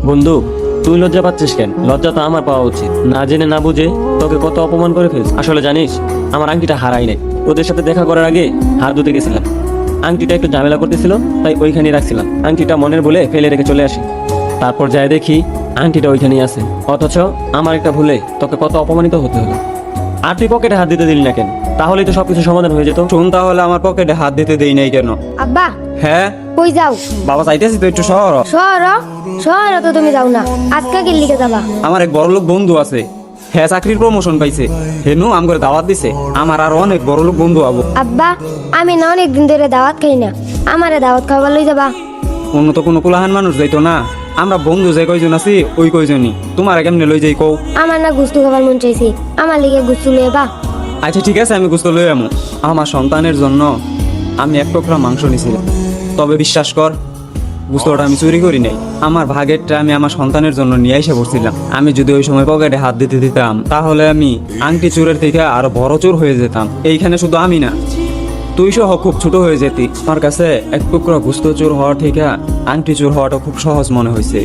বন্ধু, তুই লজ্জা পাচ্ছিস কেন? লজ্জা তো আমার পাওয়া উচিত। না জেনে না বুঝে তোকে কত অপমান করে ফেলছি। আসলে জানিস, আমার আংটিটা হারাই নাই। ওদের সাথে দেখা করার আগে হাত ধুতে গেছিলাম, আংটিটা একটু ঝামেলা করতেছিল, তাই ওইখানেই রাখছিলাম। আংটিটা মনের বলে ফেলে রেখে চলে আসি। তারপর যাই দেখি আংটিটা ওইখানেই আছে। অথচ আমার একটা ভুলে তোকে কত অপমানিত হতে হলো। আর তুই পকেটে হাত দিতে দিলি না কেন? তাহলেই তো সবকিছু সমাধান হয়ে যেত। শোন, তাহলে আমার পকেটে হাত দিতে দেই নাই কেন? আব্বা, হ্যাঁ কই যাও? বাবা, চাইতেছি তো একটু শহর। শহর? শহরে তো তুমি যাও না, আজকে কি লিখে যাবা? আমার এক বড়লোক বন্ধু আছে, হ্যাঁ চাকরির প্রমোশন পাইছে। হেনু আম করে দাওয়াত দিছে। আমার আর অনেক বড়লোক বন্ধু হবো। আব্বা, আমি না অনেক দিন ধরে দাওয়াত খাই না, আমারে দাওয়াত খাবার লই যাবা? অন্য তো কোনো কুলাহান মানুষ যাইতো না। আমরা বন্ধু যে কয়জন আছি ওই কয়জনই। তোমার কেমনে লই যাই কও? আমার না গুস্তু খাবার মন চাইছি, আমার লিগে গুস্তু লই বা। আচ্ছা ঠিক আছে, আমি গুস্ত লই আমু। আমার সন্তানের জন্য আমি এক টুকরা মাংস নিছিলাম, তবে বিশ্বাস কর গুস্তটা আমি চুরি করি নাই। আমার ভাগেরটা আমি আমার সন্তানের জন্য নিয়ে এসে পড়ছিলাম। আমি যদি ওই সময় পকেটে হাত দিতে দিতাম, তাহলে আমি আংটি চোরের থেকে আরো বড় চোর হয়ে যেতাম। এইখানে শুধু আমি না, তুই সহ খুব ছোট হয়ে যেতি। আমার কাছে এক টুকরা গুস্ত চোর হওয়ার থেকে আংটি চোর হওয়াটা খুব সহজ মনে হয়েছে।